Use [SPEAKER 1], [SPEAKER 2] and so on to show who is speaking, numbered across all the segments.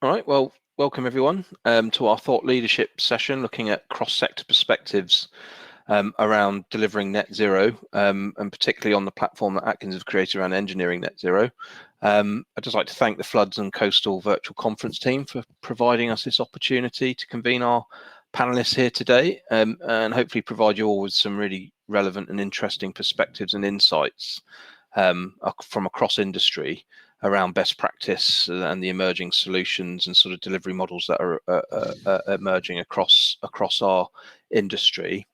[SPEAKER 1] All right, well, welcome everyone to our thought leadership session, looking at cross-sector perspectives around delivering net zero, and particularly on the platform that Atkins have created around engineering net zero. I'd just like to thank the Floods and Coastal Virtual Conference team for providing us this opportunity to convene our panelists here today, and hopefully provide you all with some really relevant and interesting perspectives and insights from across industry around best practice and the emerging solutions and sort of delivery models that are emerging across our industry.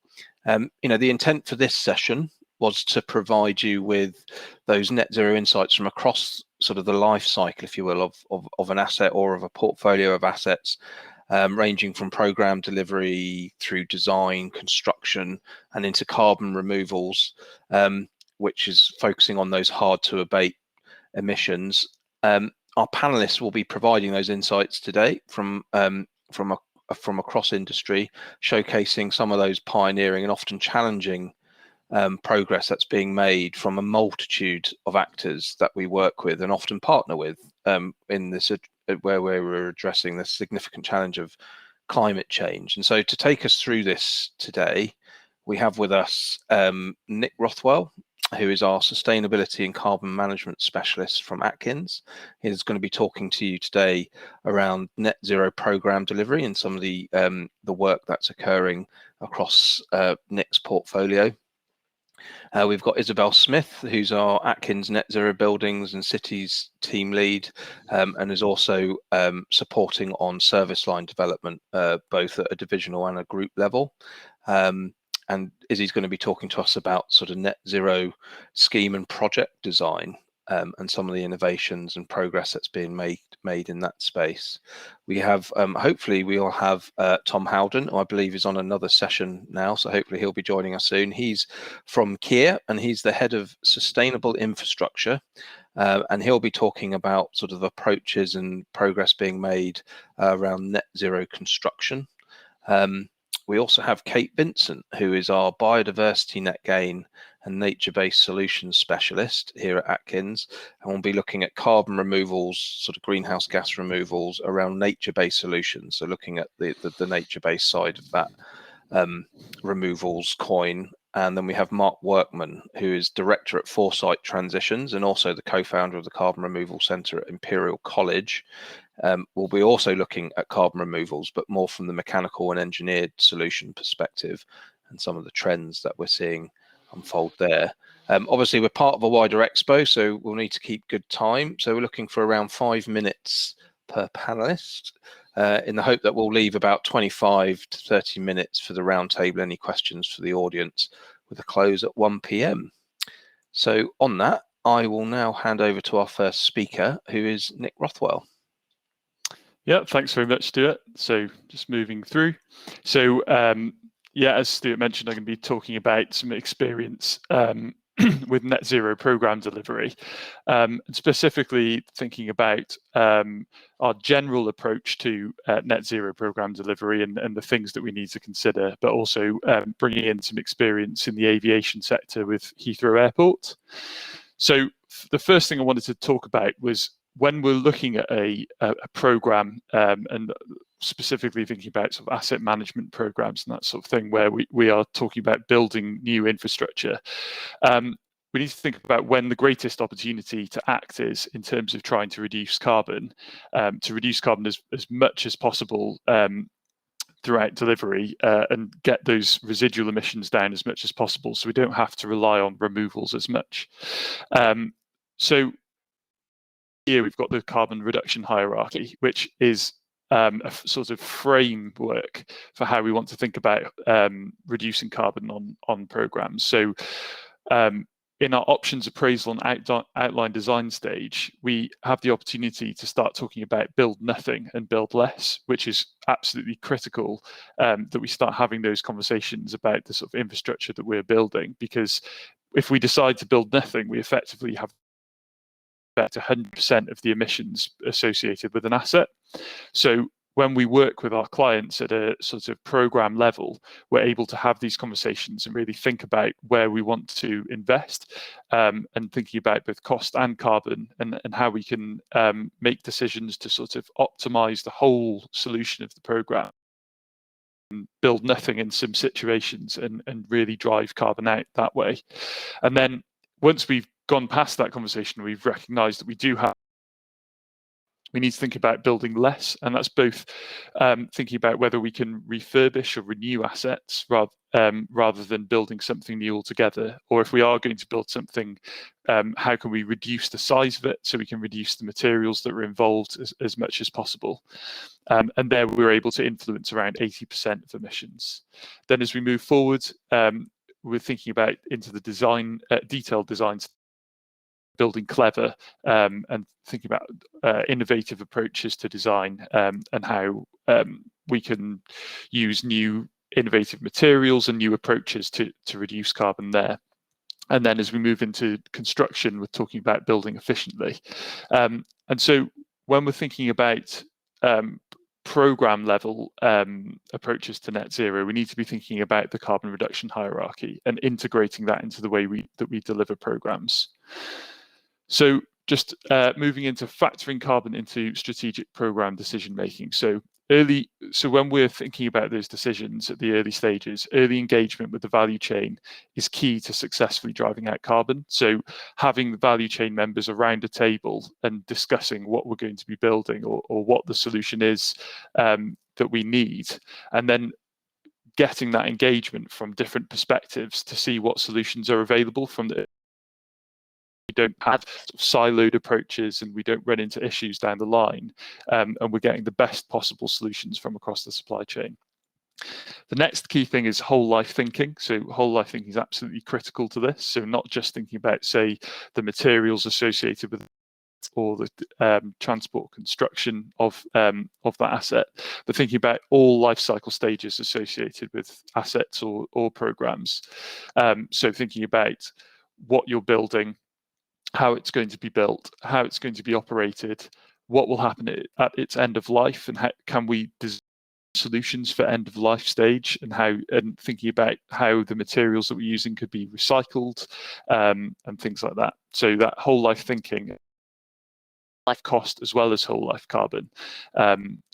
[SPEAKER 1] The intent for this session was to provide you with those net zero insights from across sort of the life cycle, if you will, of an asset or of a portfolio of assets, ranging from program delivery through design, construction, and into carbon removals, which is focusing on those hard to abate emissions. Our panelists will be providing those insights today from across industry, showcasing some of those pioneering and often challenging progress that's being made from a multitude of actors that we work with and often partner with in this, where we're addressing the significant challenge of climate change. And so to take us through this today, we have with us Nick Rothwell, who is our sustainability and carbon management specialist from Atkins. He's going to be talking to you today around net zero program delivery and some of the work that's occurring across Nick's portfolio. We've got Isabel Smith, who's our Atkins Net Zero Buildings and Cities team lead, and is also supporting on service line development, both at a divisional and a group level. And Izzy's going to be talking to us about sort of net zero scheme and project design, and some of the innovations and progress that's being made in that space. We have, hopefully we'll have Tom Howden, who I believe is on another session now, so hopefully he'll be joining us soon. He's from Kier and he's the head of sustainable infrastructure, and he'll be talking about sort of approaches and progress being made around net zero construction. We also have Kate Vincent, who is our biodiversity net gain and nature-based solutions specialist here at Atkins, and we'll be looking at carbon removals, sort of greenhouse gas removals around nature-based solutions. So looking at the nature-based side of that removals coin. And then we have Mark Workman, who is director at Foresight Transitions and also the co-founder of the Carbon Removal Centre at Imperial College. We'll be also looking at carbon removals, but more from the mechanical and engineered solution perspective and some of the trends that we're seeing unfold there. Obviously, we're part of a wider expo, so we'll need to keep good time. So we're looking for around 5 minutes per panelist, in the hope that we'll leave about 25 to 30 minutes for the roundtable, any questions for the audience, with a close at 1 p.m. So on that, I will now hand over to our first speaker, who is Nick Rothwell.
[SPEAKER 2] Yeah, thanks very much, Stuart. So just moving through. So yeah, as Stuart mentioned, I'm going to be talking about some experience with net zero program delivery, and specifically thinking about our general approach to net zero program delivery and the things that we need to consider, but also bringing in some experience in the aviation sector with Heathrow Airport. So the first thing I wanted to talk about was when we're looking at a program, and specifically thinking about sort of asset management programs and that sort of thing, where we are talking about building new infrastructure, we need to think about when the greatest opportunity to act is in terms of trying to reduce carbon as much as possible throughout delivery, and get those residual emissions down as much as possible, so we don't have to rely on removals as much. So here we've got the carbon reduction hierarchy, which is a sort of framework for how we want to think about reducing carbon on programs. So in our options appraisal and outline design stage, we have the opportunity to start talking about build nothing and build less, which is absolutely critical, that we start having those conversations about the sort of infrastructure that we're building, because if we decide to build nothing, we effectively have 100% of the emissions associated with an asset. So when we work with our clients at a sort of program level, we're able to have these conversations and really think about where we want to invest, and thinking about both cost and carbon, and how we can make decisions to sort of optimize the whole solution of the program, build nothing in some situations, and really drive carbon out that way. And then once we've gone past that conversation, we've recognized that we need to think about building less, and that's both thinking about whether we can refurbish or renew assets rather than building something new altogether, or if we are going to build something, how can we reduce the size of it so we can reduce the materials that are involved as much as possible. And there we're able to influence around 80% of emissions. Then as we move forward, we're thinking about into the design, detailed designs, building clever, and thinking about innovative approaches to design, and how we can use new innovative materials and new approaches to reduce carbon there. And then as we move into construction, we're talking about building efficiently. And so when we're thinking about program level approaches to net zero, we need to be thinking about the carbon reduction hierarchy and integrating that into the way that we deliver programs. So just moving into factoring carbon into strategic program decision making. So when we're thinking about those decisions at the early stages, early engagement with the value chain is key to successfully driving out carbon. So having the value chain members around a table and discussing what we're going to be building, or what the solution is that we need, and then getting that engagement from different perspectives to see what solutions are available from the. We don't have sort of siloed approaches, and we don't run into issues down the line, and we're getting the best possible solutions from across the supply chain. The next key thing is whole life thinking. So whole life thinking is absolutely critical to this. So not just thinking about, say, the materials associated with or the transport construction of that asset, but thinking about all life cycle stages associated with assets or programs. So thinking about what you're building, how it's going to be built, how it's going to be operated, what will happen at its end of life, and how can we design solutions for end of life stage, and thinking about how the materials that we're using could be recycled, and things like that. So that whole life thinking, life cost as well as whole life carbon,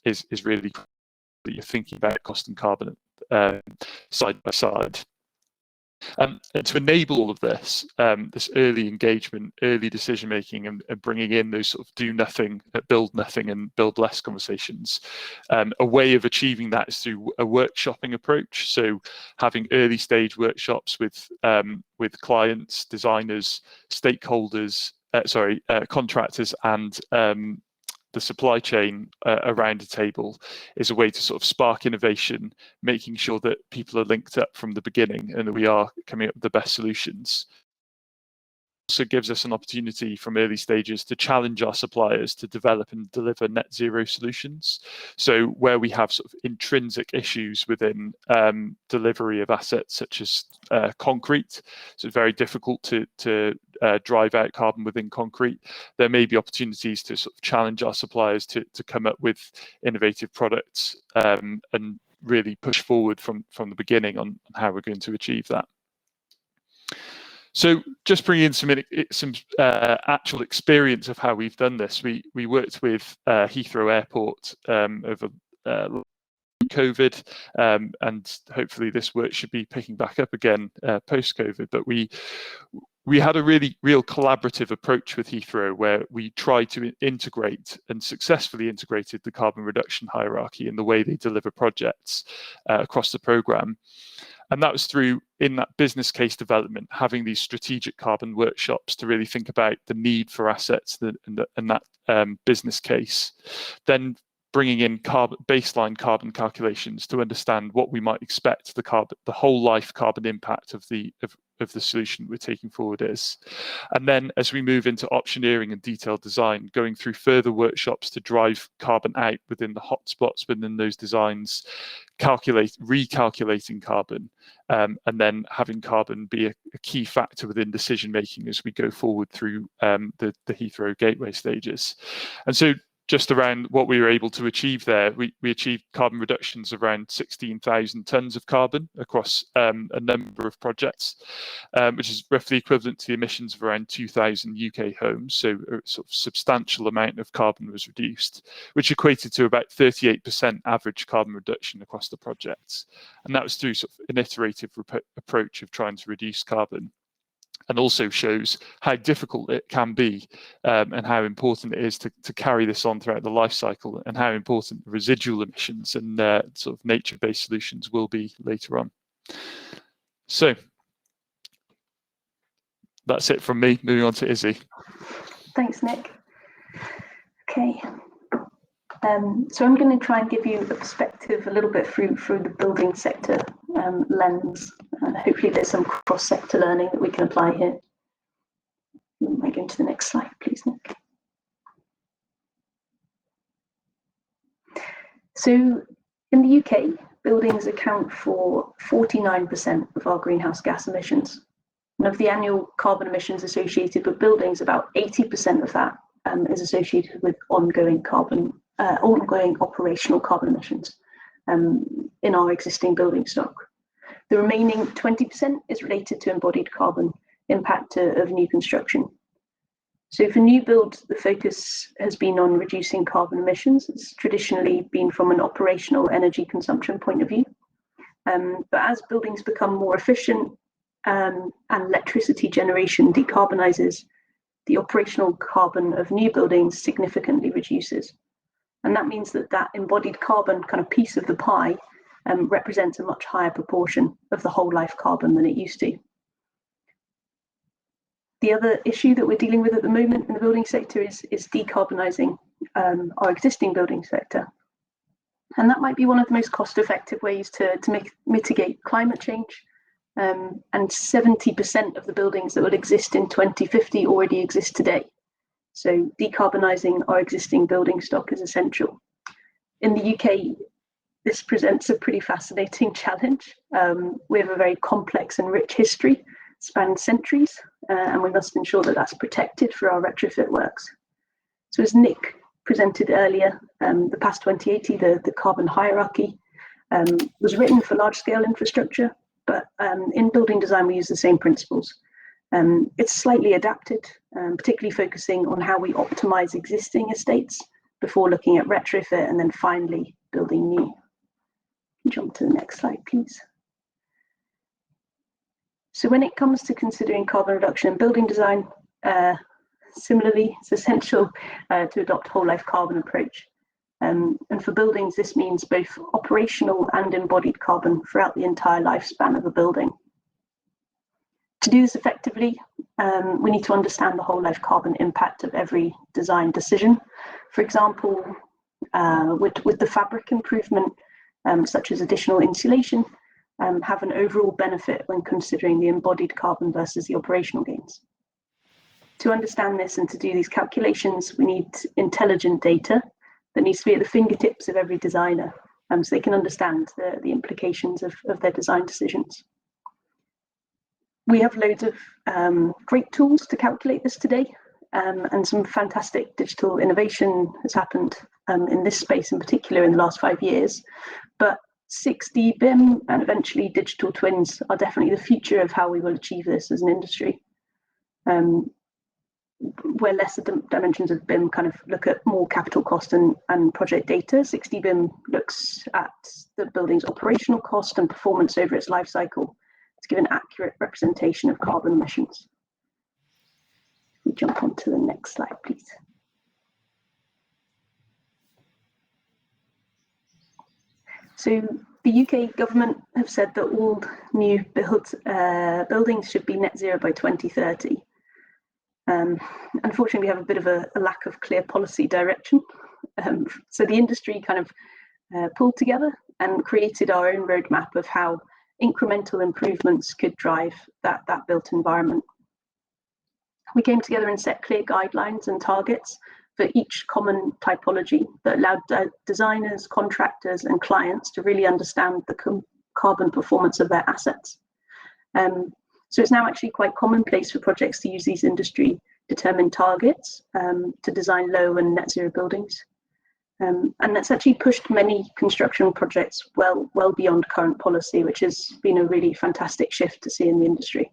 [SPEAKER 2] is really that you're thinking about cost and carbon side by side. And to enable all of this, this early engagement, early decision making, and bringing in those sort of do nothing, build nothing, and build less conversations, a way of achieving that is through a workshopping approach. So having early stage workshops with clients, designers, stakeholders, contractors, and the supply chain around a table is a way to sort of spark innovation, making sure that people are linked up from the beginning and that we are coming up with the best solutions. Also gives us an opportunity from early stages to challenge our suppliers to develop and deliver net zero solutions. So where we have sort of intrinsic issues within delivery of assets such as concrete, so it's very difficult to drive out carbon within concrete, there may be opportunities to sort of challenge our suppliers to come up with innovative products, and really push forward from the beginning on how we're going to achieve that. So just bringing in some actual experience of how we've done this. We worked with Heathrow Airport over COVID, and hopefully this work should be picking back up again post-COVID. But we had a real collaborative approach with Heathrow, where we tried to integrate and successfully integrated the carbon reduction hierarchy in the way they deliver projects across the programme. And that was through, in that business case development, having these strategic carbon workshops to really think about the need for assets and that business case. Then bringing in baseline carbon calculations to understand what we might expect the whole life carbon impact of the solution we're taking forward is. And then as we move into optioneering and detailed design, going through further workshops to drive carbon out within the hotspots within those designs, recalculating carbon, and then having carbon be a key factor within decision making as we go forward through the Heathrow gateway stages. And so just around what we were able to achieve there, we achieved carbon reductions of around 16,000 tonnes of carbon across a number of projects, which is roughly equivalent to the emissions of around 2,000 UK homes. So a sort of substantial amount of carbon was reduced, which equated to about 38% average carbon reduction across the projects. And that was through sort of an iterative approach of trying to reduce carbon, and also shows how difficult it can be, and how important it is to carry this on throughout the life cycle, and how important the residual emissions and sort of nature-based solutions will be later on. So that's it from me. Moving on to Izzy.
[SPEAKER 3] Thanks, Nick. Okay. So I'm going to try and give you a perspective a little bit through the building sector lens, and hopefully there's some cross-sector learning that we can apply here. You might go to the next slide, please, Nick. So in the UK, buildings account for 49% of our greenhouse gas emissions. And of the annual carbon emissions associated with buildings, about 80% of that is associated with ongoing operational carbon emissions in our existing building stock. The remaining 20% is related to embodied carbon impact of new construction. So for new builds, the focus has been on reducing carbon emissions. It's traditionally been from an operational energy consumption point of view. But as buildings become more efficient and electricity generation decarbonizes, the operational carbon of new buildings significantly reduces. And that means that embodied carbon kind of piece of the pie represents a much higher proportion of the whole life carbon than it used to. The other issue that we're dealing with at the moment in the building sector is decarbonizing our existing building sector. And that might be one of the most cost-effective ways to mitigate climate change. And 70% of the buildings that will exist in 2050 already exist today. So decarbonizing our existing building stock is essential. In the UK, this presents a pretty fascinating challenge. We have a very complex and rich history, spans centuries, and we must ensure that that's protected through our retrofit works. So as Nick presented earlier, the PAS 2080, the carbon hierarchy, was written for large-scale infrastructure, but in building design, we use the same principles. It's slightly adapted, particularly focusing on how we optimize existing estates before looking at retrofit and then finally building new. Jump to the next slide, please. So when it comes to considering carbon reduction in building design, similarly, it's essential to adopt whole life carbon approach. And for buildings, this means both operational and embodied carbon throughout the entire lifespan of a building. To do this effectively, we need to understand the whole life carbon impact of every design decision. For example, with the fabric improvement, such as additional insulation, have an overall benefit when considering the embodied carbon versus the operational gains. To understand this and to do these calculations, we need intelligent data that needs to be at the fingertips of every designer, so they can understand the implications of their design decisions. We have loads of great tools to calculate this today, and some fantastic digital innovation has happened in this space in particular in the last 5 years. But 6D BIM and eventually digital twins are definitely the future of how we will achieve this as an industry. Where lesser dimensions of BIM kind of look at more capital cost and project data, 6D BIM looks at the building's operational cost and performance over its life cycle to give an accurate representation of carbon emissions. We jump on to the next slide, please. So the UK government have said that all new buildings should be net zero by 2030. Unfortunately, we have a bit of a lack of clear policy direction. So the industry kind of pulled together and created our own roadmap of how incremental improvements could drive that built environment. We came together and set clear guidelines and targets for each common typology that allowed designers, contractors, and clients to really understand the carbon performance of their assets. So it's now actually quite commonplace for projects to use these industry determined targets to design low and net zero buildings. And that's actually pushed many construction projects well beyond current policy, which has been a really fantastic shift to see in the industry.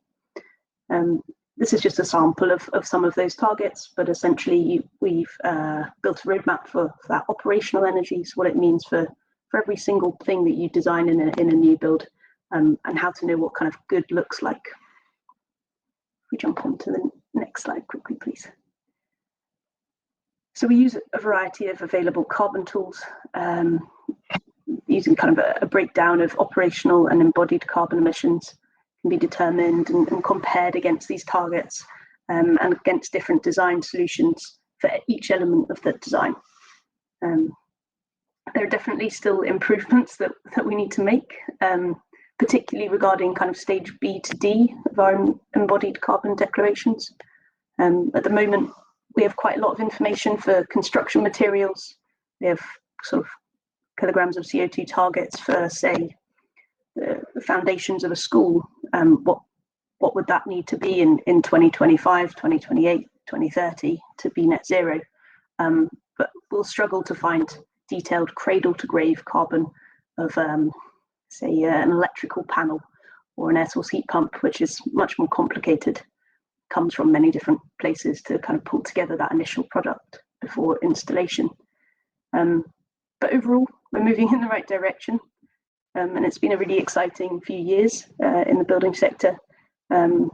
[SPEAKER 3] This is just a sample of some of those targets, but essentially we've built a roadmap for that operational energy, so what it means for every single thing that you design in a new build, and how to know what kind of good looks like. If we jump on to the next slide quickly, please. So we use a variety of available carbon tools, using kind of a breakdown of operational and embodied carbon emissions can be determined and compared against these targets, and against different design solutions for each element of the design. There are definitely still improvements that we need to make, particularly regarding kind of stage B to D of our embodied carbon declarations. At the moment, we have quite a lot of information for construction materials. We have sort of kilograms of CO2 targets for, say, the foundations of a school. What would that need to be in 2025, 2028, 2030 to be net zero? But we'll struggle to find detailed cradle to grave carbon of, say, an electrical panel or an air source heat pump, which is much more complicated, comes from many different places to kind of pull together that initial product before installation. But overall, we're moving in the right direction. And it's been a really exciting few years in the building sector, to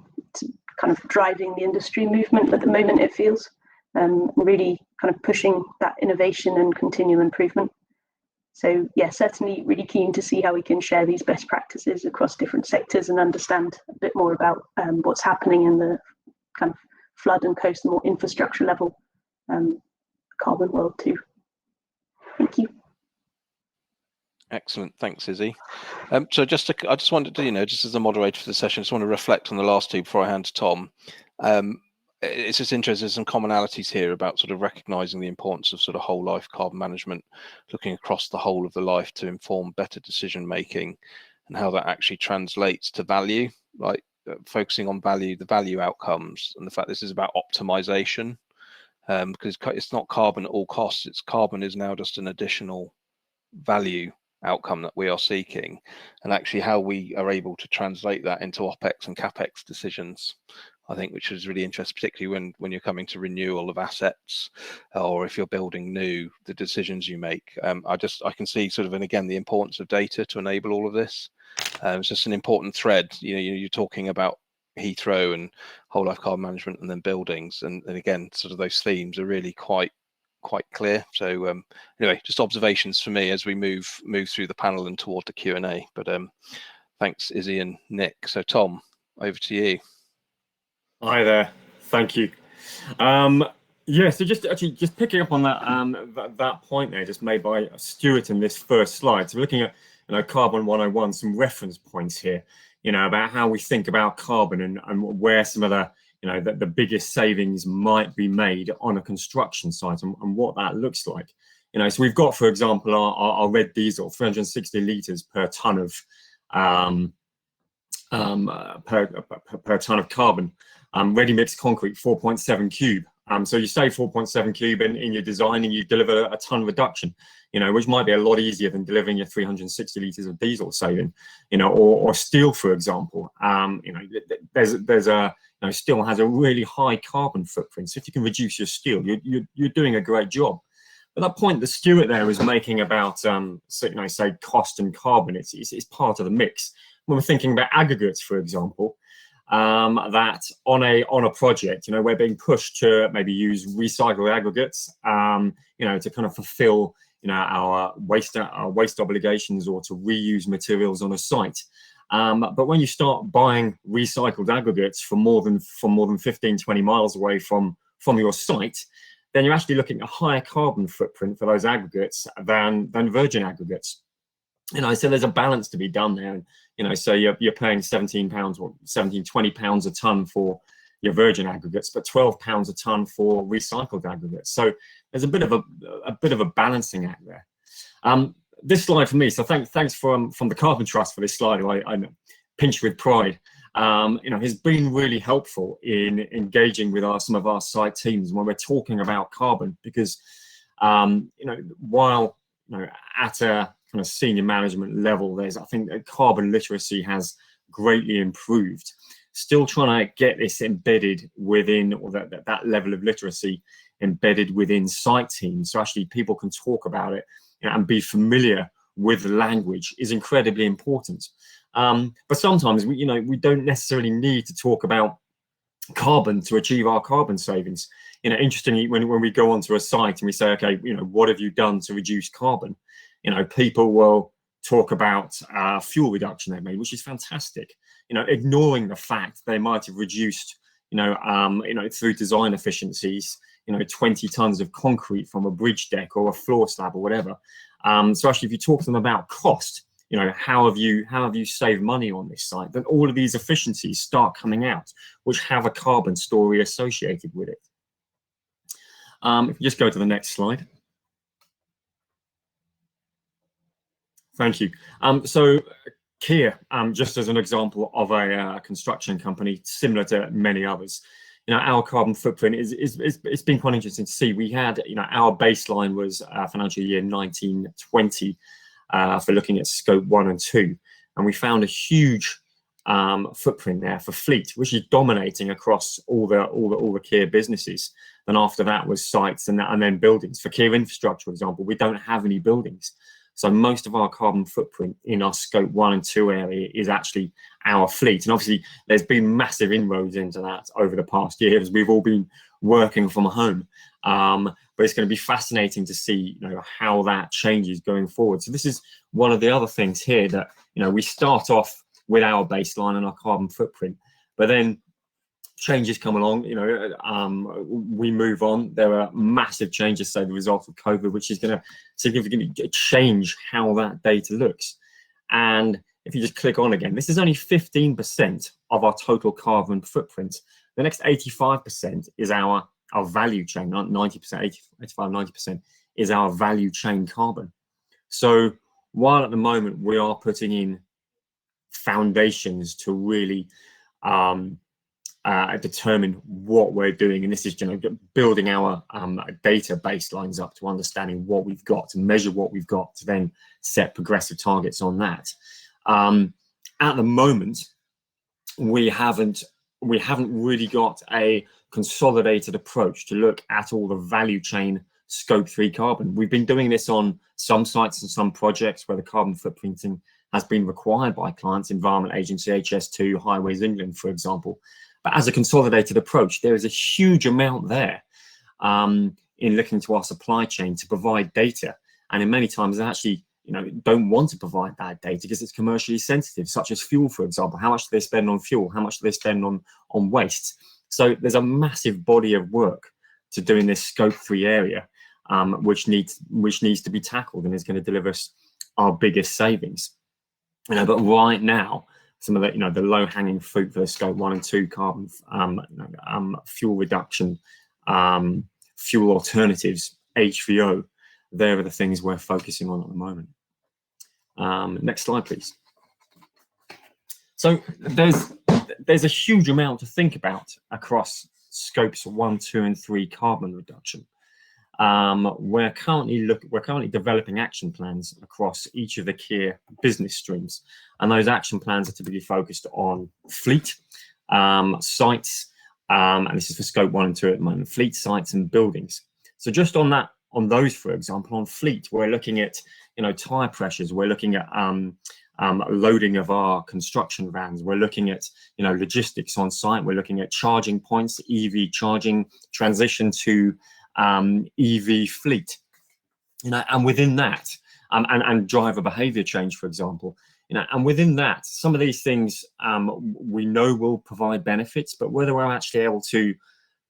[SPEAKER 3] kind of driving the industry movement at the moment, it feels, really kind of pushing that innovation and continual improvement. So yeah, certainly really keen to see how we can share these best practices across different sectors and understand a bit more about what's happening in the kind of flood and coast and more infrastructure level carbon world too. Thank you.
[SPEAKER 1] Excellent, thanks, Izzy. So I just wanted to, just as a moderator for the session, just want to reflect on the last two before I hand to Tom. It's just interesting, there's some commonalities here about sort of recognizing the importance of sort of whole life carbon management, looking across the whole of the life to inform better decision making, and how that actually translates to value, like focusing on value, the value outcomes, and the fact this is about optimization, because it's not carbon at all costs, it's carbon is now just an additional value outcome that we are seeking, and actually how we are able to translate that into OPEX and CAPEX decisions, I think, which is really interesting, particularly when you're coming to renewal of assets, or if you're building new, the decisions you make. I can see sort of, and again, the importance of data to enable all of this. It's just an important thread. You're talking about Heathrow and whole life carbon management, and then buildings, and again, sort of those themes are really quite clear. So anyway, just observations for me as we move through the panel and toward the Q&A. But thanks, Izzy and Nick. So Tom, over to you.
[SPEAKER 4] Hi there, thank you. Yeah, so just picking up on that point there just made by Stuart in this first slide. So we're looking at Carbon 101, some reference points here, about how we think about carbon and where some of the biggest savings might be made on a construction site, and what that looks like. So we've got, for example, our red diesel, 360 litres per ton of per ton of carbon. Ready mixed concrete, 4.7 cube. So you save 4.7 cube in your design, and you deliver a ton reduction, which might be a lot easier than delivering your 360 litres of diesel saving, or steel, for example. There's a steel has a really high carbon footprint. So if you can reduce your steel, you're doing a great job. But that point that Stuart there is making about, say cost and carbon, it's part of the mix. When we're thinking about aggregates, for example, that on a project, we're being pushed to maybe use recycled aggregates, to kind of fulfill, our waste obligations, or to reuse materials on a site. But when you start buying recycled aggregates from more than 15, 20 miles away from your site, then you're actually looking at a higher carbon footprint for those aggregates than virgin aggregates. So there's a balance to be done there. So you're paying £17 or 20 pounds a ton for your virgin aggregates, but £12 a ton for recycled aggregates. So there's a bit of a balancing act there. This slide for me, so thanks from the Carbon Trust for this slide, who I pinch with pride, has been really helpful in engaging with some of our site teams when we're talking about carbon, because You know, while at a kind of senior management level, I think that carbon literacy has greatly improved. Still trying to get this embedded within, or that level of literacy embedded within site teams, so actually people can talk about it and be familiar with the language, is incredibly important. But sometimes we don't necessarily need to talk about carbon to achieve our carbon savings. Interestingly, when we go onto a site and we say, okay, what have you done to reduce carbon? People will talk about fuel reduction they've made, which is fantastic. Ignoring the fact they might have reduced, through design efficiencies, 20 tons of concrete from a bridge deck or a floor slab or whatever. So actually, if you talk to them about cost, how have you saved money on this site, then all of these efficiencies start coming out, which have a carbon story associated with it. If you just go to the next slide. Thank you. So Kia, just as an example of a construction company similar to many others, our carbon footprint it's been quite interesting to see. We had, our baseline was financial year 1920 for looking at scope 1 and 2, and we found a huge footprint there for fleet, which is dominating across all the Kia businesses. Then after that was sites and then buildings. For Kia infrastructure, for example, we don't have any buildings. So most of our carbon footprint in our scope 1 and 2 area is actually our fleet. And obviously there's been massive inroads into that over the past year as we've all been working from home. But it's going to be fascinating to see, how that changes going forward. So this is one of the other things here that, we start off with our baseline and our carbon footprint, but then changes come along, we move on. There are massive changes, say the result of COVID, which is going to significantly change how that data looks. And if you just click on again, this is only 15% of our total carbon footprint. The next 85% is our value chain, not 90%, 85, 90% is our value chain carbon. So while at the moment we are putting in foundations to really determine what we're doing, and this is building our data baselines up to understanding what we've got, to measure what we've got, to then set progressive targets on that. At the moment, we haven't really got a consolidated approach to look at all the value chain scope 3 carbon. We've been doing this on some sites and some projects where the carbon footprinting has been required by clients, Environment Agency, HS2, Highways England, for example. But as a consolidated approach, there is a huge amount there in looking to our supply chain to provide data. And in many times, they actually don't want to provide that data because it's commercially sensitive, such as fuel, for example. How much do they spend on fuel? How much do they spend on waste? So there's a massive body of work to do in this scope 3 area, which needs to be tackled and is going to deliver us our biggest savings. But right now, some of the the low-hanging fruit for the scope 1 and 2 carbon fuel reduction, fuel alternatives, HVO, there are the things we're focusing on at the moment. Next slide, please. So there's a huge amount to think about across scopes 1, 2, and 3 carbon reduction. We're currently developing action plans across each of the key business streams, and those action plans are typically focused on fleet, sites, and this is for scope 1 and 2 at the moment, fleet, sites, and buildings. So just on those, for example, on fleet, we're looking at tire pressures, we're looking at loading of our construction vans, we're looking at logistics on site, we're looking at charging points, EV charging, transition to EV fleet, and within that, and driver behavior change, for example, and within that, some of these things we know will provide benefits, but whether we're actually able to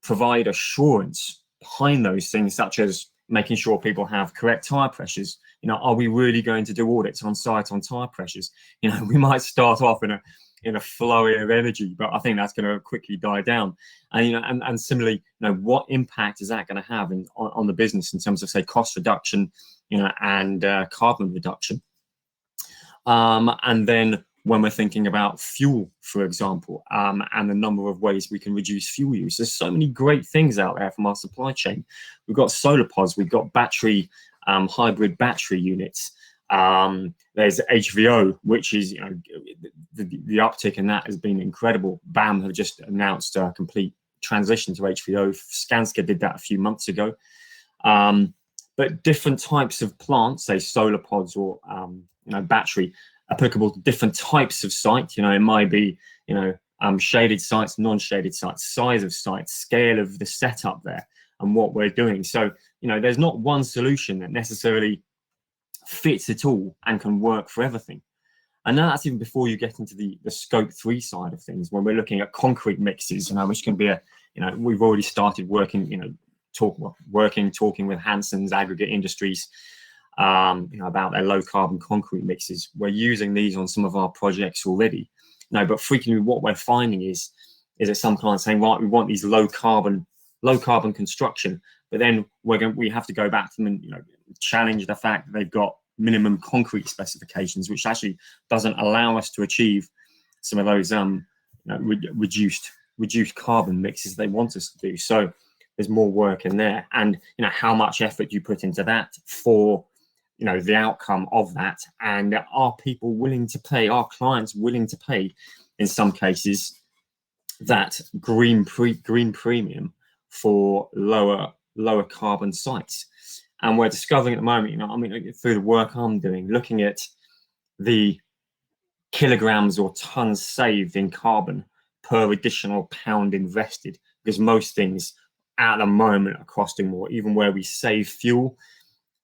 [SPEAKER 4] provide assurance behind those things, such as making sure people have correct tire pressures, are we really going to do audits on site on tire pressures? We might start off in a flurry of energy, but I think that's going to quickly die down. And and similarly, what impact is that going to have on the business in terms of, say, cost reduction, and carbon reduction? And then when we're thinking about fuel, for example, and the number of ways we can reduce fuel use. There's so many great things out there from our supply chain. We've got solar pods, we've got battery, hybrid battery units. There's HVO, which is, you know, the uptick in that has been incredible. BAM have just announced a complete transition to HVO. Skanska did that a few months ago. But different types of plants, say solar pods or you know, battery, applicable to different types of sites. You know, it might be, you know, shaded sites, non-shaded sites, size of sites, scale of the setup there, and what we're doing. So, you know, there's not one solution that necessarily fits it all and can work for everything. And that's even before you get into the scope 3 side of things, when we're looking at concrete mixes, you know, which can be a, you know, we've already started working, you know, talking with Hanson's Aggregate Industries, you know, about their low carbon concrete mixes. We're using these on some of our projects already. No, but frequently what we're finding is that some clients saying, right, we want these low carbon construction, but then we have to go back to them and, you know, challenge the fact that they've got minimum concrete specifications, which actually doesn't allow us to achieve some of those you know, reduced carbon mixes they want us to do. So there's more work in there, and, you know, how much effort you put into that for, you know, the outcome of that, and are people willing to pay, are clients willing to pay, in some cases, that green premium for lower carbon sites. And we're discovering at the moment, you know, I mean, through the work I'm doing, looking at the kilograms or tons saved in carbon per additional pound invested, because most things at the moment are costing more. Even where we save fuel,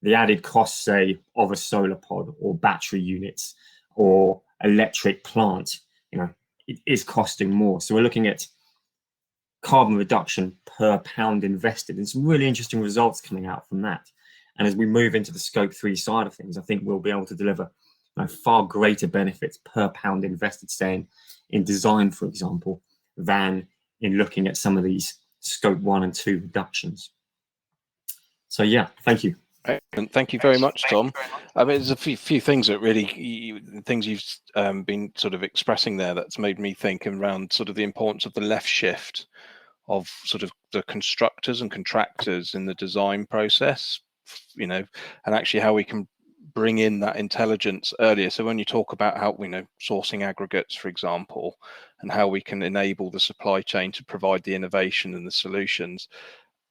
[SPEAKER 4] the added costs, say, of a solar pod or battery units or electric plant, you know, it is costing more. So we're looking at carbon reduction per pound invested, and some really interesting results coming out from that. And as we move into the scope 3 side of things, I think we'll be able to deliver, you know, far greater benefits per pound invested, say in design, for example, than in looking at some of these scope 1 and 2 reductions. So yeah, thank you.
[SPEAKER 1] Excellent. Thank you very much, Tom. I mean, there's a few things that really, things you've been sort of expressing there that's made me think around sort of the importance of the left shift of sort of the constructors and contractors in the design process, you know, and actually how we can bring in that intelligence earlier. So when you talk about how, you know, sourcing aggregates, for example, and how we can enable the supply chain to provide the innovation and the solutions,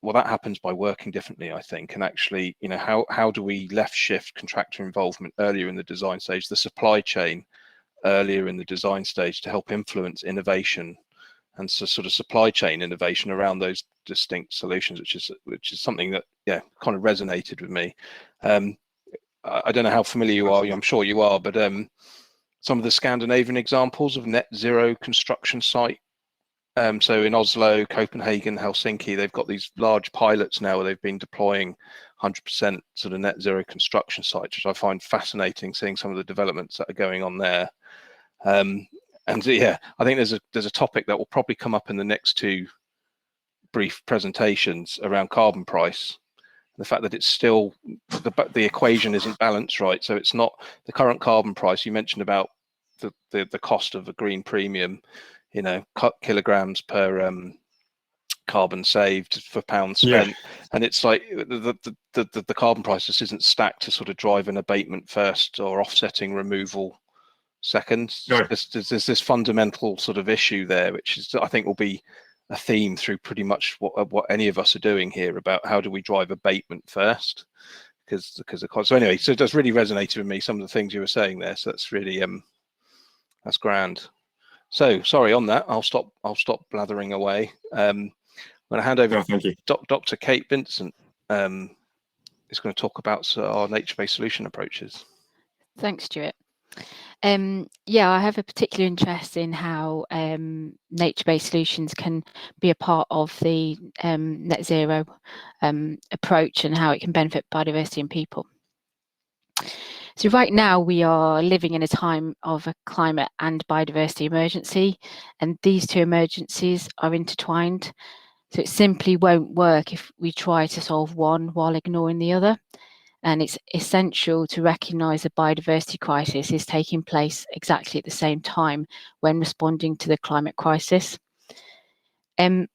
[SPEAKER 1] well, that happens by working differently, I think. And actually, you know, how do we left shift contractor involvement earlier in the design stage, the supply chain earlier in the design stage, to help influence innovation and so sort of supply chain innovation around those distinct solutions, which is something that, yeah, kind of resonated with me. I don't know how familiar you are, I'm sure you are, but some of the Scandinavian examples of net zero construction site. So in Oslo, Copenhagen, Helsinki, they've got these large pilots now where they've been deploying 100% sort of net zero construction sites, which I find fascinating, seeing some of the developments that are going on there. And yeah, I think there's a topic that will probably come up in the next 2 brief presentations around carbon price. The fact that it's still, the equation isn't balanced right. So it's not the current carbon price. You mentioned about the cost of a green premium, you know, kilograms per carbon saved for pounds spent, yeah. And it's like the carbon price just isn't stacked to sort of drive an abatement first or offsetting removal second. No. There's this fundamental sort of issue there, which is, I think, will be a theme through pretty much what any of us are doing here, about how do we drive abatement first, because of course. So anyway, so it does really resonate with me, some of the things you were saying there. So that's really that's grand. So sorry on that. I'll stop blathering away. I'm going to hand over to Dr. Kate Vincent. Is going to talk about our nature-based solution approaches.
[SPEAKER 5] Thanks, Stuart. Yeah, I have a particular interest in how nature-based solutions can be a part of the net zero approach, and how it can benefit biodiversity and people. So right now we are living in a time of a climate and biodiversity emergency, and these 2 emergencies are intertwined. So it simply won't work if we try to solve one while ignoring the other. And it's essential to recognise the biodiversity crisis is taking place exactly at the same time when responding to the climate crisis.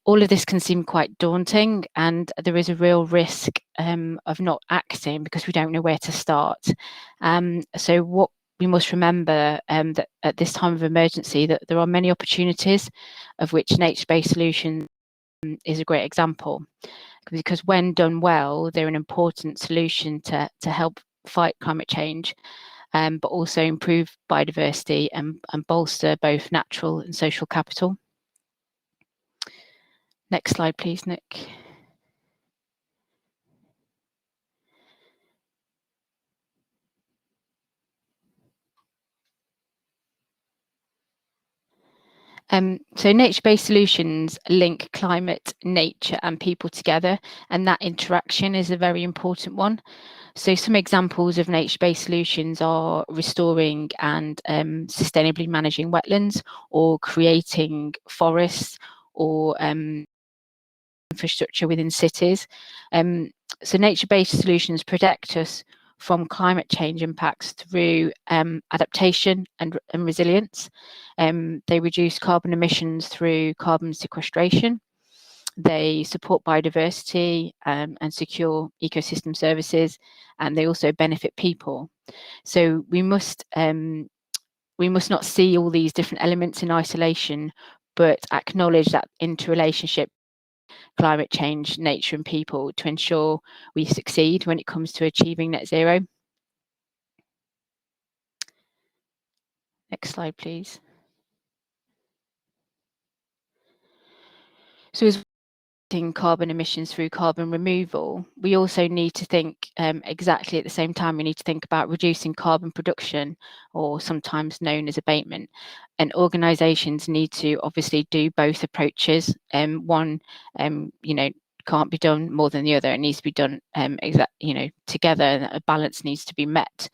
[SPEAKER 5] All of this can seem quite daunting, and there is a real risk of not acting because we don't know where to start. So what we must remember that at this time of emergency that there are many opportunities, of which nature-based solutions is a great example, because when done well, they're an important solution to help fight climate change, but also improve biodiversity and bolster both natural and social capital. Next slide, please, Nick. So nature-based solutions link climate, nature and people together, and that interaction is a very important one. So some examples of nature-based solutions are restoring and sustainably managing wetlands, or creating forests, or infrastructure within cities. So nature-based solutions protect us from climate change impacts through adaptation and resilience. They reduce carbon emissions through carbon sequestration. They support biodiversity and secure ecosystem services, and they also benefit people. So we must not see all these different elements in isolation, but acknowledge that interrelationship, climate change, nature and people, to ensure we succeed when it comes to achieving net zero. Next slide, please. So as carbon emissions through carbon removal, we also need to think exactly at the same time, we need to think about reducing carbon production, or sometimes known as abatement. And organisations need to obviously do both approaches. One, can't be done more than the other. It needs to be done together, and a balance needs to be met.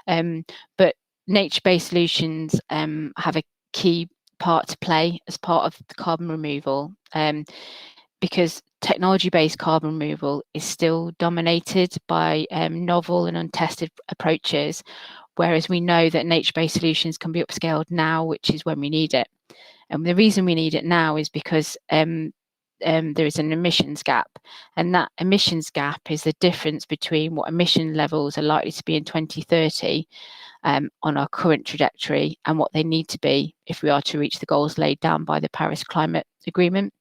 [SPEAKER 5] But nature-based solutions have a key part to play as part of the carbon removal, because technology-based carbon removal is still dominated by novel and untested approaches, whereas we know that nature-based solutions can be upscaled now, which is when we need it. And the reason we need it now is because there is an emissions gap, and that emissions gap is the difference between what emission levels are likely to be in 2030 on our current trajectory and what they need to be if we are to reach the goals laid down by the Paris Climate Agreement,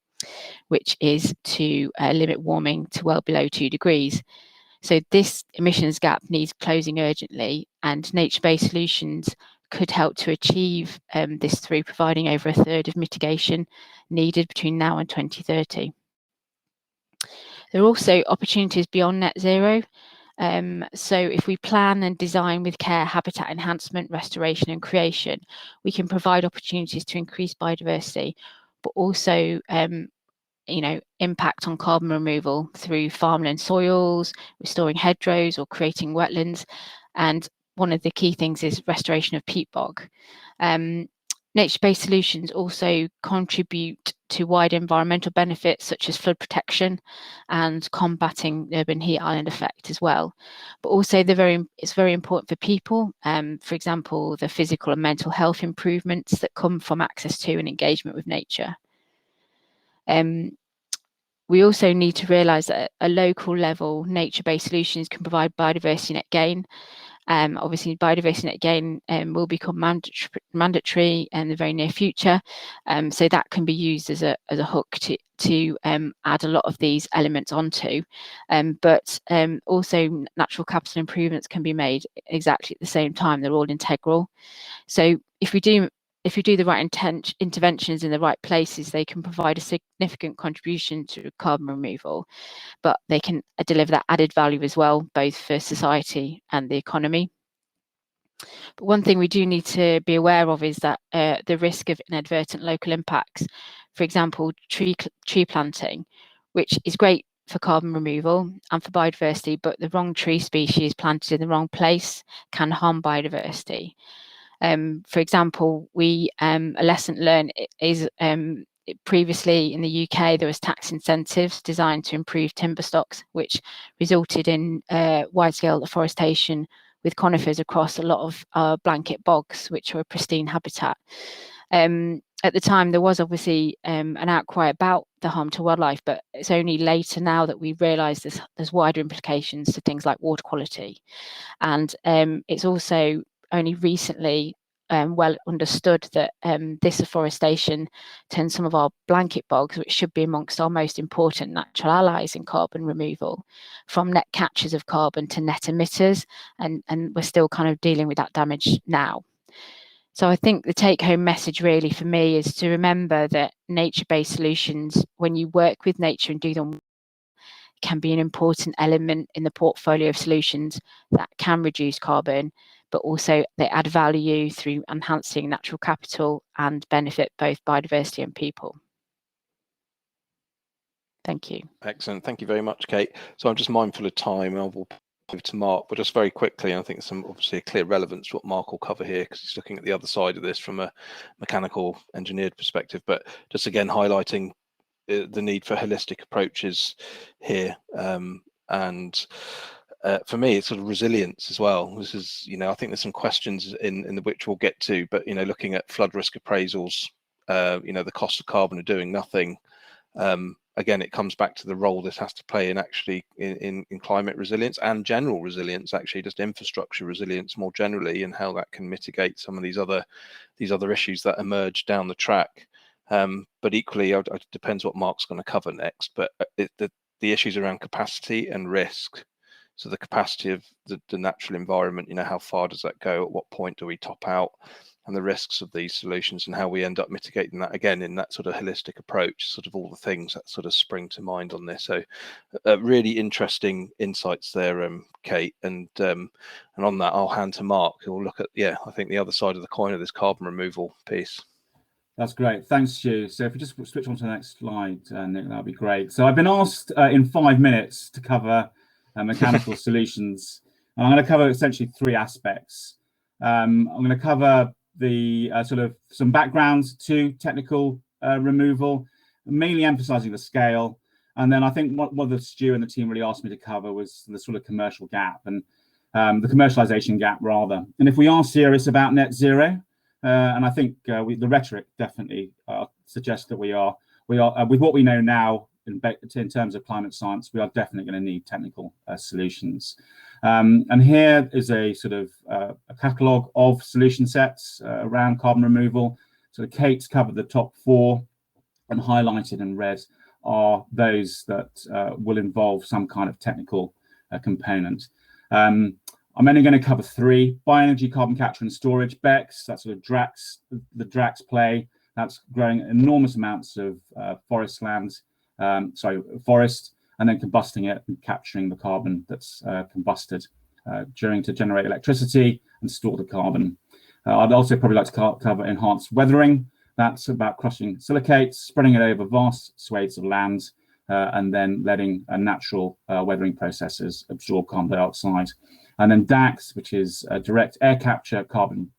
[SPEAKER 5] which is to limit warming to well below 2 degrees. So this emissions gap needs closing urgently, and nature-based solutions could help to achieve this through providing over a third of mitigation needed between now and 2030. There are also opportunities beyond net zero. So if we plan and design with care habitat enhancement, restoration and creation, we can provide opportunities to increase biodiversity, but also impact on carbon removal through farmland soils, restoring hedgerows or creating wetlands. And one of the key things is restoration of peat bog. Nature-based solutions also contribute to wider environmental benefits such as flood protection and combating urban heat island effect as well. But also it's very important for people, for example, the physical and mental health improvements that come from access to and engagement with nature. We also need to realise that at a local level, nature-based solutions can provide biodiversity net gain. Obviously, biodiversity net gain will become mandatory in the very near future, so that can be used as a hook to add a lot of these elements onto. But also, natural capital improvements can be made exactly at the same time. They're all integral. So if we do the right interventions in the right places, they can provide a significant contribution to carbon removal, but they can deliver that added value as well, both for society and the economy. But one thing we do need to be aware of is that the risk of inadvertent local impacts, for example, tree planting, which is great for carbon removal and for biodiversity, but the wrong tree species planted in the wrong place can harm biodiversity. For example, a lesson learned is previously in the UK, there was tax incentives designed to improve timber stocks, which resulted in wide-scale afforestation with conifers across a lot of blanket bogs, which are a pristine habitat. At the time, there was obviously an outcry about the harm to wildlife, but it's only later now that we realise there's wider implications to things like water quality. And it's also only recently well understood that this afforestation turns some of our blanket bogs, which should be amongst our most important natural allies in carbon removal, from net catchers of carbon to net emitters, and we're still kind of dealing with that damage now. So I think the take-home message really for me is to remember that nature-based solutions, when you work with nature and do them, can be an important element in the portfolio of solutions that can reduce carbon, but also they add value through enhancing natural capital and benefit both biodiversity and people. Thank you.
[SPEAKER 1] Excellent. Thank you very much, Kate. So I'm just mindful of time. I will over to Mark, but just very quickly, I think some obviously a clear relevance to what Mark will cover here, because he's looking at the other side of this from a mechanical engineered perspective, but just again highlighting the need for holistic approaches here. And for me, it's sort of resilience as well. This is, I think there's some questions in the which we'll get to, but looking at flood risk appraisals, the cost of carbon of doing nothing. Again, it comes back to the role this has to play in actually in climate resilience and general resilience, actually just infrastructure resilience more generally, and how that can mitigate some of these other issues that emerge down the track. But equally, it depends what Mark's going to cover next. But the issues around capacity and risk. So the capacity of the natural environment, how far does that go? At what point do we top out? And the risks of these solutions and how we end up mitigating that, again, in that sort of holistic approach, sort of all the things that sort of spring to mind on this. So really interesting insights there, Kate. And on that, I'll hand to Mark, who will look at, I think the other side of the coin of this carbon removal piece.
[SPEAKER 6] That's great. Thanks, Stu. So if we just switch on to the next slide, Nick, that'd be great. So I've been asked in 5 minutes to cover mechanical solutions. And I'm going to cover essentially 3 aspects. I'm going to cover the sort of some backgrounds to technical removal, mainly emphasizing the scale. And then I think what the Stu and the team really asked me to cover was the sort of commercial gap and the commercialization gap, rather. And if we are serious about net zero, and I think the rhetoric definitely suggests that we are with what we know now in terms of climate science, we are definitely going to need technical solutions. And here is a sort of a catalogue of solution sets around carbon removal. So Kate's covered the top 4, and highlighted in red are those that will involve some kind of technical component. I'm only going to cover 3. Bioenergy carbon capture and storage, BECCS, that's sort of the DRAX play. That's growing enormous amounts of forest, and then combusting it and capturing the carbon that's combusted to generate electricity and store the carbon. I'd also probably like to cover enhanced weathering. That's about crushing silicates, spreading it over vast swathes of land, and then letting natural weathering processes absorb carbon dioxide. And then DAX, which is direct air capture, carbon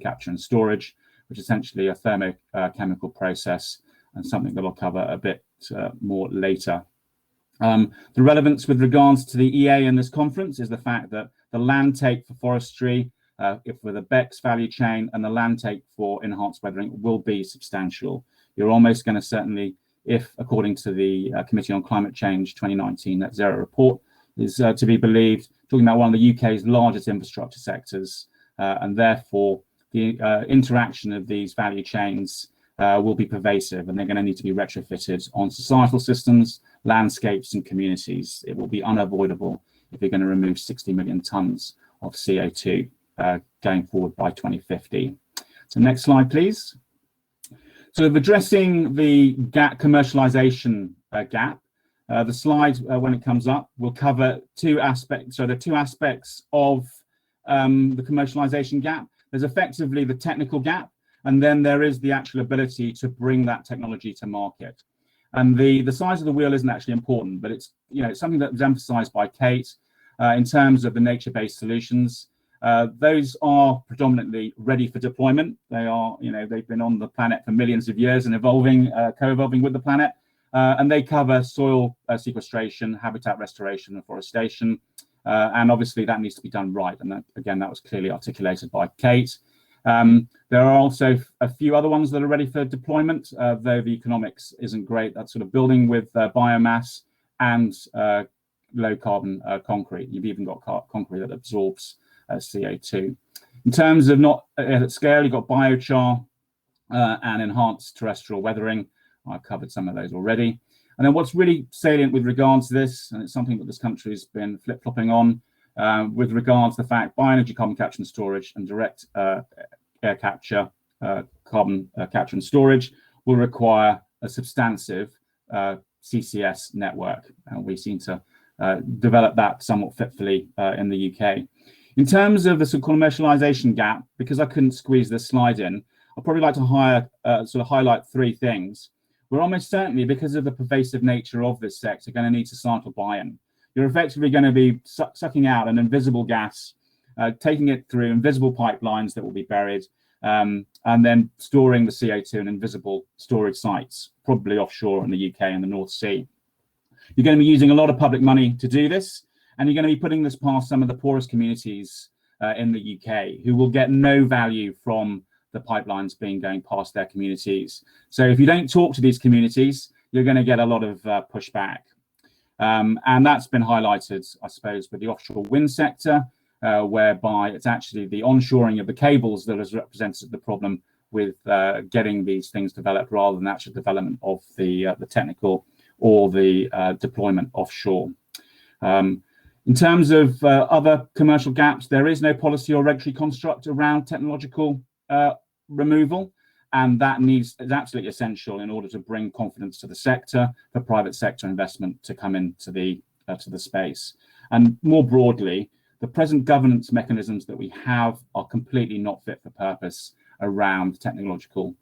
[SPEAKER 6] capture and storage, which is essentially a thermochemical process, and something that I'll cover a bit more later. The relevance with regards to the EA in this conference is the fact that the land take for forestry, with a BECCS value chain, and the land take for enhanced weathering will be substantial. You're almost going to certainly, if according to the Committee on Climate Change 2019 Net Zero report is to be believed, talking about one of the UK's largest infrastructure sectors, and therefore the interaction of these value chains will be pervasive, and they're going to need to be retrofitted on societal systems, landscapes and communities. It will be unavoidable if you're going to remove 60 million tonnes of CO2 going forward by 2050. So next slide, please. So of addressing the commercialization gap, the slide, when it comes up, will cover 2 aspects. So the 2 aspects of the commercialization gap. There's effectively the technical gap, and then there is the actual ability to bring that technology to market. And the size of the wheel isn't actually important, but it's it's something that was emphasized by Kate in terms of the nature-based solutions. Those are predominantly ready for deployment. They are, they've been on the planet for millions of years and evolving, co-evolving with the planet. And they cover soil sequestration, habitat restoration, and forestation. And obviously that needs to be done right. And that, again, that was clearly articulated by Kate. There are also a few other ones that are ready for deployment, though the economics isn't great. That's sort of building with biomass and low carbon concrete. You've even got concrete that absorbs CO2. In terms of not at scale, you've got biochar and enhanced terrestrial weathering. I've covered some of those already. And then what's really salient with regards to this, and it's something that this country has been flip-flopping on, with regards to the fact bioenergy carbon capture and storage and direct air capture, carbon capture and storage will require a substantive CCS network. And we seem to develop that somewhat fitfully in the UK. In terms of the sort of commercialization gap, because I couldn't squeeze this slide in, I'd probably like to highlight three things. We're almost certainly, because of the pervasive nature of this sector, going to need societal buy-in. You're effectively going to be sucking out an invisible gas, taking it through invisible pipelines that will be buried, and then storing the CO2 in invisible storage sites, probably offshore in the UK and the North Sea. You're going to be using a lot of public money to do this, and you're going to be putting this past some of the poorest communities in the UK, who will get no value from the pipelines going past their communities. So if you don't talk to these communities, you're going to get a lot of pushback. And that's been highlighted, I suppose, with the offshore wind sector, whereby it's actually the onshoring of the cables that has represented the problem with getting these things developed, rather than actual development of the technical or the deployment offshore. In terms of other commercial gaps, there is no policy or regulatory construct around technological removal, and that is absolutely essential in order to bring confidence to the sector for private sector investment to come into the space. And more broadly, the present governance mechanisms that we have are completely not fit for purpose around technological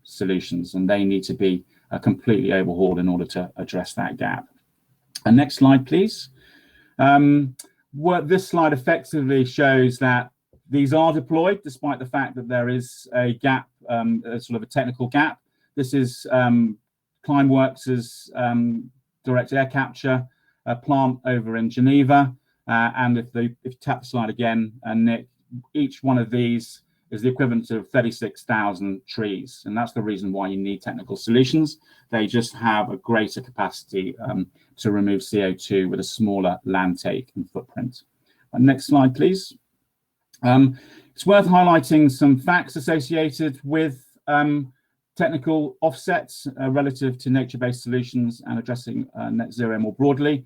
[SPEAKER 6] solutions, and they need to be completely overhauled in order to address that gap. And next slide, please. What this slide effectively shows that these are deployed, despite the fact that there is a gap, sort of a technical gap. This is Climeworks' direct air capture plant over in Geneva. And if you tap the slide again, Nick, each one of these is the equivalent of 36,000 trees. And that's the reason why you need technical solutions. They just have a greater capacity to remove CO2 with a smaller land take and footprint. Next slide, please. It's worth highlighting some facts associated with technical offsets relative to nature-based solutions and addressing net zero more broadly.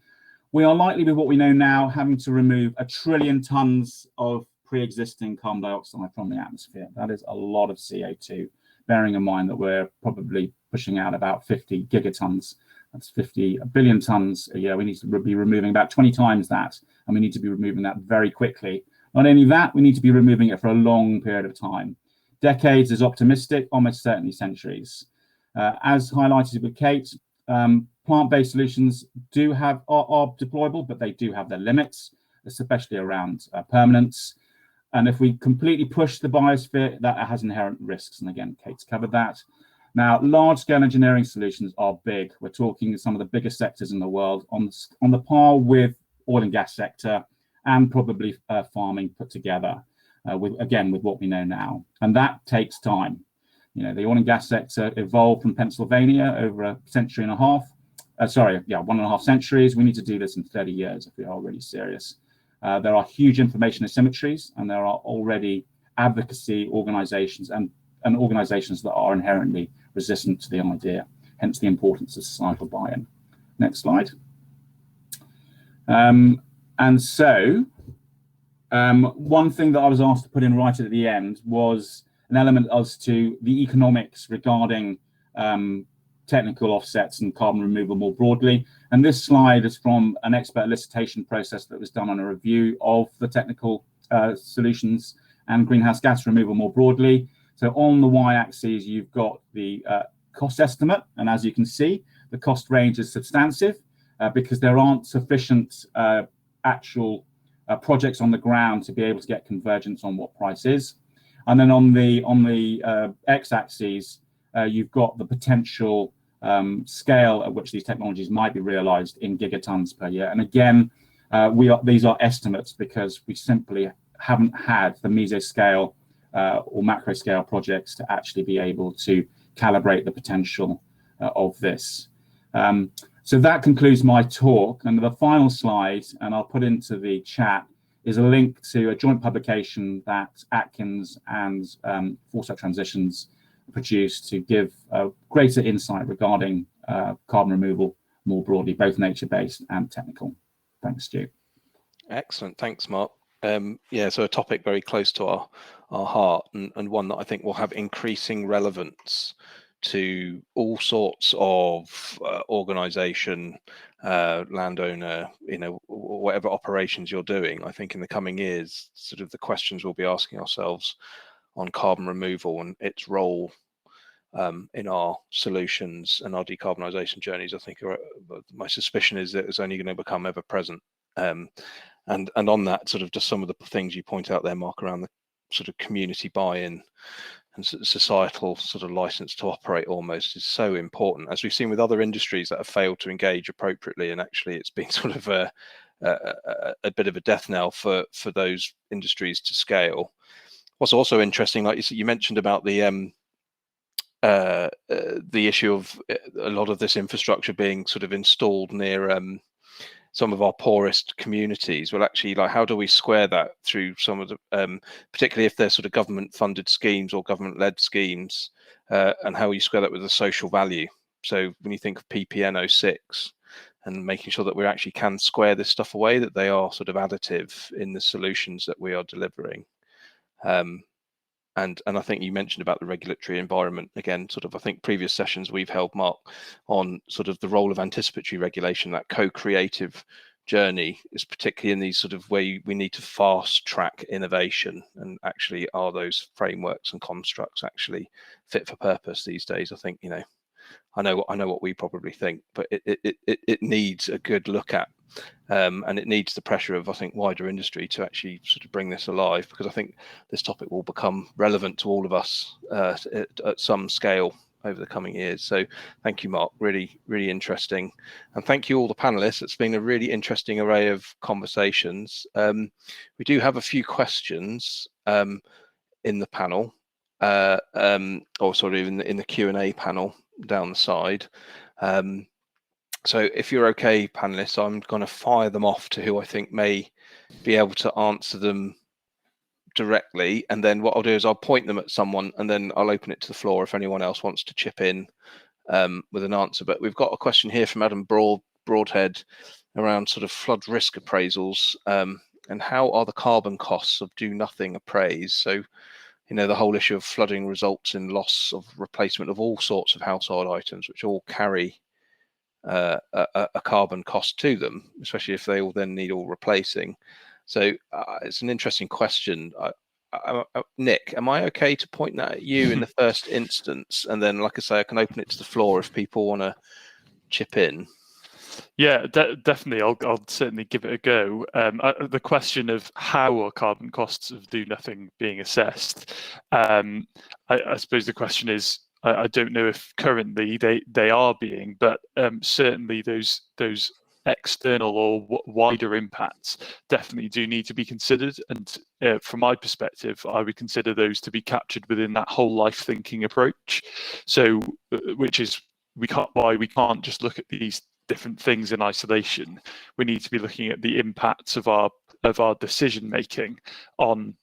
[SPEAKER 6] We are likely, with what we know now, having to remove 1 trillion tons of pre-existing carbon dioxide from the atmosphere. That is a lot of CO2, bearing in mind that we're probably pushing out about 50 gigatons. That's 50 billion tons a year. We need to be removing about 20 times that, and we need to be removing that very quickly. Not only that, we need to be removing it for a long period of time. Decades is optimistic, almost certainly centuries. As highlighted with Kate, plant-based solutions are deployable, but they do have their limits, especially around permanence. And if we completely push the biosphere, that has inherent risks. And again, Kate's covered that. Now, large-scale engineering solutions are big. We're talking some of the biggest sectors in the world, on the par with oil and gas sector, and probably farming put together, with what we know now. And that takes time. You know, the oil and gas sector evolved from Pennsylvania over a century and a half. 1.5 centuries. We need to do this in 30 years if we are really serious. There are huge information asymmetries, and there are already advocacy organizations and organizations that are inherently resistant to the idea, hence the importance of societal buy-in. Next slide. And so one thing that I was asked to put in right at the end was an element as to the economics regarding technical offsets and carbon removal more broadly. And this slide is from an expert elicitation process that was done on a review of the technical solutions and greenhouse gas removal more broadly. So on the y-axis, you've got the cost estimate. And as you can see, the cost range is substantive because there aren't sufficient actual projects on the ground to be able to get convergence on what price is. And then on the x-axis, you've got the potential scale at which these technologies might be realized in gigatons per year. And again, these are estimates because we simply haven't had the mesoscale or macro scale projects to actually be able to calibrate the potential of this. So that concludes my talk. And the final slide, and I'll put into the chat, is a link to a joint publication that Atkins and Foresight Transitions produced to give greater insight regarding carbon removal more broadly, both nature-based and technical. Thanks, Stu.
[SPEAKER 1] Excellent, thanks, Mark. Yeah, so a topic very close to our heart, and one that I think will have increasing relevance to all sorts of organisation, landowner, whatever operations you're doing. I think in the coming years, sort of the questions we'll be asking ourselves on carbon removal and its role in our solutions and our decarbonisation journeys, I think my suspicion is that it's only going to become ever present. And on that, sort of just some of the things you point out there, Mark, around the sort of community buy-in and societal sort of license to operate almost is so important, as we've seen with other industries that have failed to engage appropriately, and actually it's been sort of a bit of a death knell for those industries to scale. What's also interesting, like you mentioned about the issue of a lot of this infrastructure being sort of installed near some of our poorest communities. Well, actually, like, how do we square that through some of the, particularly if they're sort of government-funded schemes or government-led schemes, and how you square that with the social value? So when you think of PPN 06 and making sure that we actually can square this stuff away, that they are sort of additive in the solutions that we are delivering. And I think you mentioned about the regulatory environment again. Sort of, I think previous sessions we've held, Mark, on sort of the role of anticipatory regulation. That co-creative journey is particularly in these sort of where we need to fast track innovation, and actually are those frameworks and constructs actually fit for purpose these days? I think, I know what we probably think, but it needs a good look at. And it needs the pressure of, I think, wider industry to actually sort of bring this alive, because I think this topic will become relevant to all of us at some scale over the coming years. So thank you, Mark, really, really interesting. And thank you all the panelists. It's been a really interesting array of conversations. We do have a few questions in the panel, or sort of in the Q&A panel down the side. So if you're okay, panelists, I'm going to fire them off to who I think may be able to answer them directly. And then what I'll do is I'll point them at someone, and then I'll open it to the floor if anyone else wants to chip in with an answer. But we've got a question here from Adam Broadhead around sort of flood risk appraisals, and how are the carbon costs of do nothing appraised? So, the whole issue of flooding results in loss of replacement of all sorts of household items, which all carry a carbon cost to them, especially if they all then need all replacing. So it's an interesting question. Nick, am I okay to point that at you in the first instance, and then, like I say, I can open it to the floor if people want to chip in?
[SPEAKER 2] Yeah, definitely. I'll certainly give it a go. The question of how are carbon costs of do nothing being assessed? I suppose the question is, I don't know if currently they are being, but certainly those external or wider impacts definitely do need to be considered. And from my perspective, I would consider those to be captured within that whole life thinking approach. So, which is we can't just look at these different things in isolation. We need to be looking at the impacts of our decision making on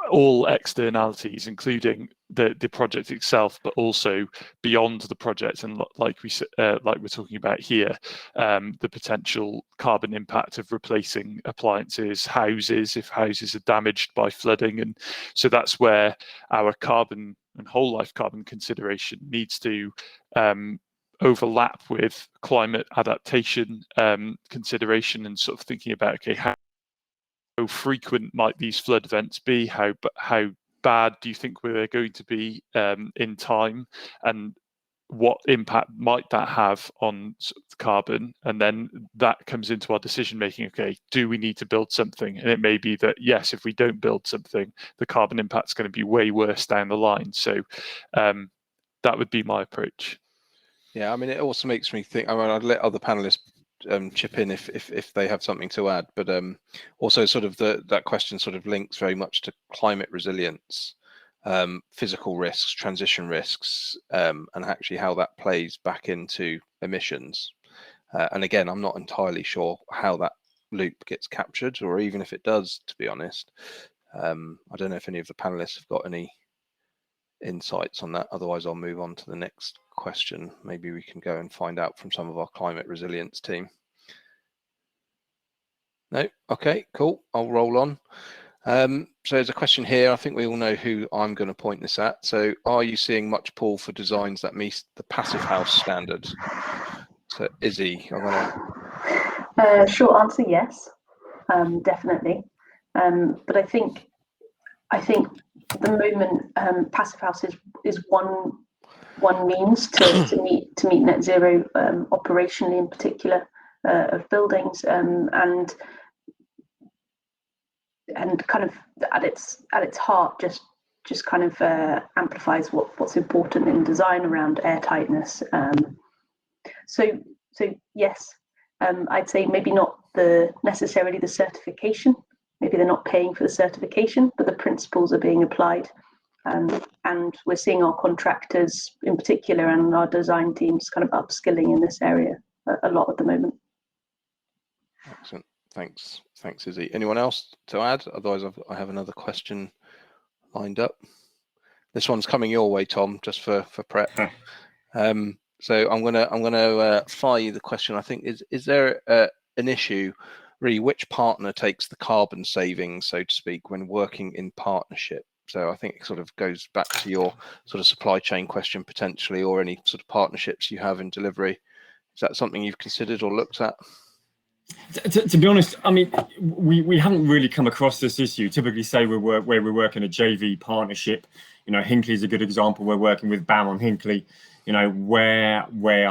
[SPEAKER 2] all externalities, including the project itself, but also beyond the project, and like we're talking about here, the potential carbon impact of replacing appliances, houses, if houses are damaged by flooding. And so that's where our carbon and whole life carbon consideration needs to overlap with climate adaptation consideration, and sort of thinking about, okay, how frequent might these flood events be? How bad do you think we're going to be in time? And what impact might that have on carbon, and then that comes into our decision making. Okay, do we need to build something? And it may be that yes, if we don't build something, the carbon impact's going to be way worse down the line. So that would be my approach.
[SPEAKER 1] Yeah, I mean, it also makes me think. I mean, I'd let other panelists chip in if they have something to add, but also sort of that question sort of links very much to climate resilience, physical risks, transition risks, and actually how that plays back into emissions. And again, I'm not entirely sure how that loop gets captured, or even if it does, to be honest. I don't know if any of the panelists have got any insights on that. Otherwise, I'll move on to the next question. Maybe we can go and find out from some of our climate resilience team. No? Okay, cool. I'll roll on. So there's a question here. I think we all know who I'm going to point this at. So are you seeing much pull for designs that meet the passive house standard? So Izzy, I'm gonna...
[SPEAKER 3] Short answer, yes, definitely. But I think at the moment passive house is one means to meet net zero operationally, in particular of buildings, and kind of at its heart just kind of amplifies what's important in design around airtightness. So yes, I'd say maybe not necessarily the certification. Maybe they're not paying for the certification, but the principles are being applied. And we're seeing our contractors in particular and our design teams kind of upskilling in this area a lot at the moment.
[SPEAKER 1] Excellent. Thanks, Izzy. Anyone else to add? Otherwise, I have another question lined up. This one's coming your way, Tom, just for prep. So I'm gonna fire you the question. I think is there an issue, really, which partner takes the carbon savings, so to speak, when working in partnership? So I think it sort of goes back to your sort of supply chain question potentially, or any sort of partnerships you have in delivery. Is that something you've considered or looked at?
[SPEAKER 4] To be honest, I mean, we haven't really come across this issue. Typically, say where we work in a JV partnership, you know, Hinkley is a good example. We're working with BAM on Hinkley, you know, where we're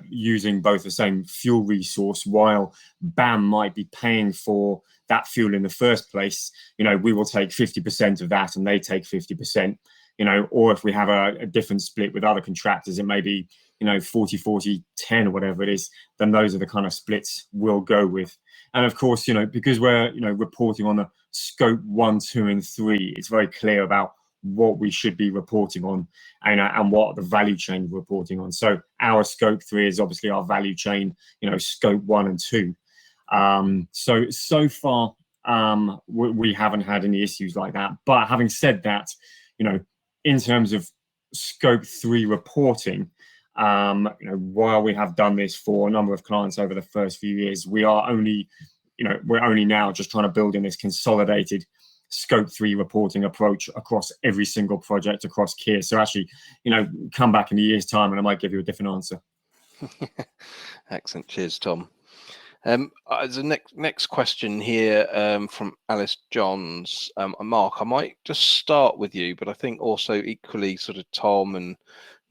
[SPEAKER 4] using both the same fuel resource, while BAM might be paying for that fuel in the first place. You know, we will take 50% of that, and they take 50%. You know, or if we have a different split with other contractors, it may be, you know, 40-40-10 or whatever it is, then those are the kind of splits we'll go with. And of course, you know, because we're, you know, reporting on the scope 1, 2, and 3, it's very clear about what we should be reporting on and what the value chain we're reporting on. So our scope 3 is obviously our value chain, you know, scope 1 and 2. So far, we haven't had any issues like that. But having said that, you know, in terms of scope 3 reporting, you know, while we have done this for a number of clients over the first few years, we're only now just trying to build in this consolidated scope 3 reporting approach across every single project across Kier. So actually, you know, come back in a year's time and I might give you a different answer.
[SPEAKER 1] Excellent. Cheers, Tom. There's a next question here from Alice Johns. Mark, I might just start with you, but I think also equally sort of Tom and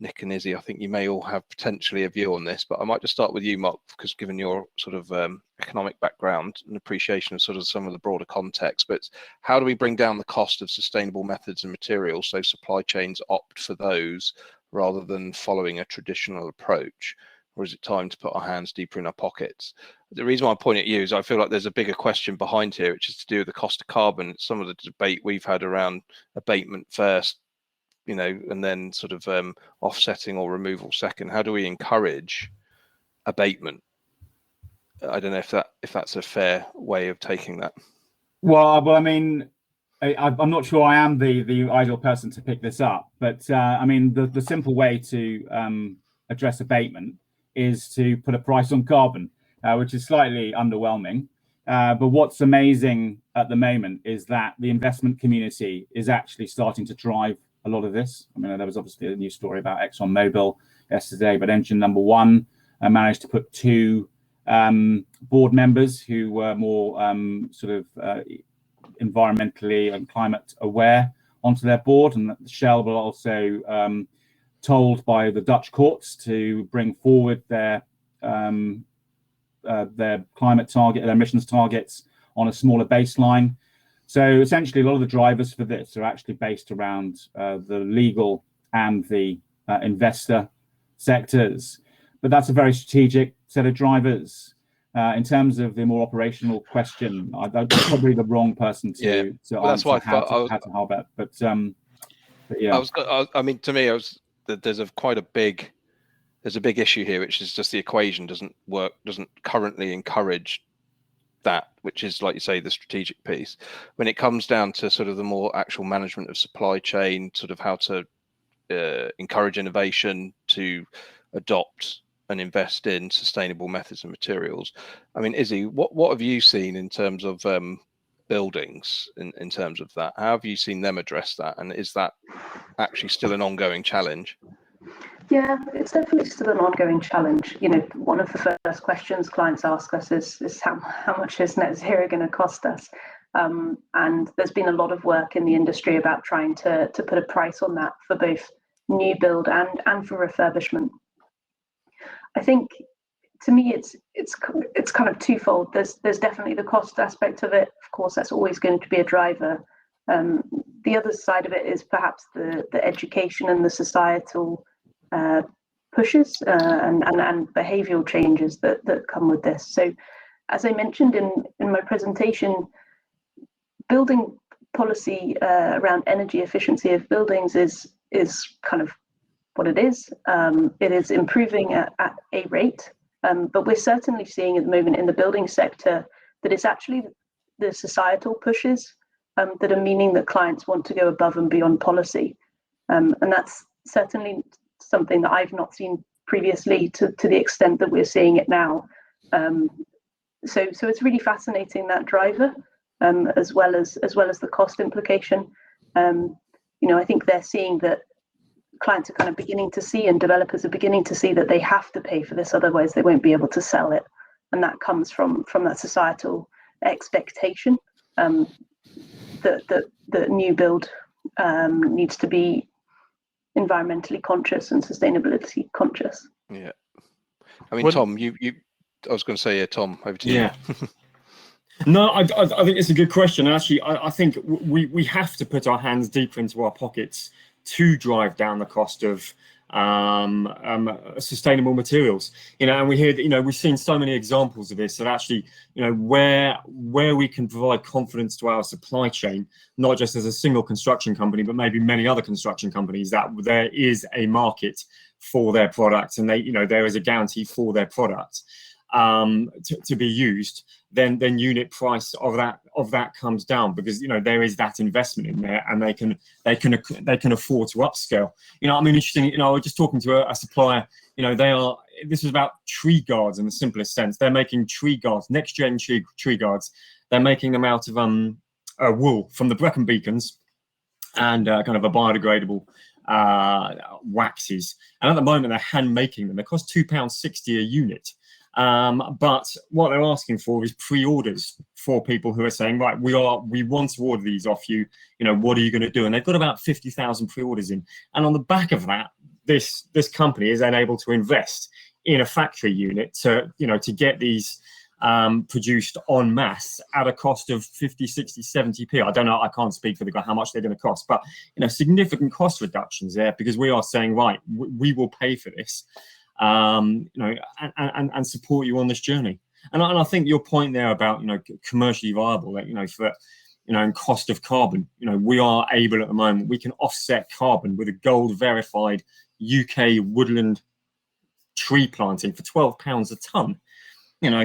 [SPEAKER 1] Nick and Izzy, I think you may all have potentially a view on this, but I might just start with you, Mark, because given your sort of economic background and appreciation of sort of some of the broader context, but how do we bring down the cost of sustainable methods and materials so supply chains opt for those rather than following a traditional approach? Or is it time to put our hands deeper in our pockets? The reason why I point at you is I feel like there's a bigger question behind here, which is to do with the cost of carbon. Some of the debate we've had around abatement first, you know, and then sort of offsetting or removal second. How do we encourage abatement? I don't know if that's a fair way of taking that.
[SPEAKER 6] Well, I mean, I'm not sure I am the ideal person to pick this up, but I mean, the simple way to address abatement is to put a price on carbon, which is slightly underwhelming. But what's amazing at the moment is that the investment community is actually starting to drive a lot of this. I mean, there was obviously a news story about ExxonMobil yesterday, but engine number 1 managed to put 2 board members who were more sort of environmentally and climate aware onto their board, and Shell will also told by the Dutch courts to bring forward their climate target, their emissions targets on a smaller baseline. So essentially, a lot of the drivers for this are actually based around the legal and the investor sectors. But that's a very strategic set of drivers. In terms of the more operational question, I'm probably the wrong person to answer how to help it. But yeah,
[SPEAKER 1] I mean, to me, there's a big issue here, which is just the equation doesn't currently encourage that, which is, like you say, the strategic piece. When it comes down to sort of the more actual management of supply chain, sort of how to encourage innovation, to adopt and invest in sustainable methods and materials. I mean, Izzy, what have you seen in terms of buildings in terms of that? How have you seen them address that? And is that actually still an ongoing challenge?
[SPEAKER 3] Yeah, it's definitely still an ongoing challenge. You know, one of the first questions clients ask us is how much is net zero going to cost us? And there's been a lot of work in the industry about trying to put a price on that for both new build and for refurbishment. I think, to me, it's kind of twofold. There's definitely the cost aspect of it. Of course, that's always going to be a driver. The other side of it is perhaps the education and the societal pushes and behavioural changes that come with this. So, as I mentioned in my presentation, building policy around energy efficiency of buildings is kind of what it is. It is improving at a rate, but we're certainly seeing at the moment in the building sector that it's actually the societal pushes that are meaning that clients want to go above and beyond policy, and that's certainly something that I've not seen previously to the extent that we're seeing it now. So it's really fascinating, that driver, as well as the cost implication. I think they're seeing that clients are kind of beginning to see, and developers are beginning to see, that they have to pay for this, otherwise they won't be able to sell it, and that comes from that societal expectation that new build needs to be environmentally conscious and sustainability conscious.
[SPEAKER 1] Yeah, I mean, Tom, I was going to say, yeah, Tom, over to you.
[SPEAKER 4] Yeah. No, I think it's a good question. Actually, I think we have to put our hands deeper into our pockets to drive down the cost of sustainable materials. And we hear that, we've seen so many examples of this, that actually, where we can provide confidence to our supply chain, not just as a single construction company, but maybe many other construction companies, that there is a market for their product, and there is a guarantee for their product to be used, then unit price of that comes down, because there is that investment in there, and they can afford to upscale. I mean, interesting. I was just talking to a supplier. This is about tree guards in the simplest sense. They're making tree guards, next gen tree guards. They're making them out of wool from the Brecon beacons, and kind of a biodegradable waxes. And at the moment, they're hand making them. They cost £2.60 a unit. But what they're asking for is pre-orders for people who are saying, right, we want to order these off you. What are you going to do? And they've got about 50,000 pre-orders in. And on the back of that, this company is then able to invest in a factory unit to get these produced en masse at a cost of 50, 60, 70p. I don't know. I can't speak for how much they're going to cost, but significant cost reductions there, because we are saying, right, we will pay for this. And support you on this journey. And I think your point there about commercially viable, for and cost of carbon, we are able at the moment, we can offset carbon with a gold verified UK woodland tree planting for £12 a ton.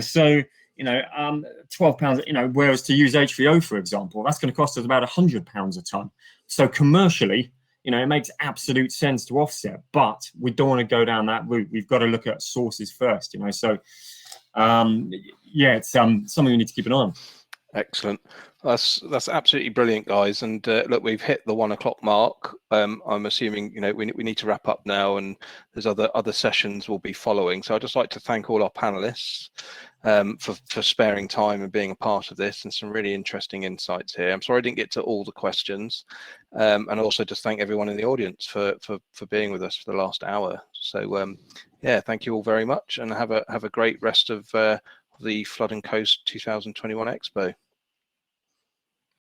[SPEAKER 4] So £12, whereas to use H3O, for example, that's going to cost us about £100 a ton. So commercially, it makes absolute sense to offset, but we don't want to go down that route. We've got to look at sources first, So, it's something we need to keep an eye on.
[SPEAKER 1] Excellent. That's absolutely brilliant, guys. And look, we've hit the 1 o'clock mark. I'm assuming we need to wrap up now, and there's other sessions will be following. So I'd just like to thank all our panelists. for sparing time and being a part of this, and some really interesting insights here. I'm sorry I didn't get to all the questions, and also just thank everyone in the audience for being with us for the last hour. So yeah, thank you all very much, and have a great rest of the Flood and Coast 2021 Expo.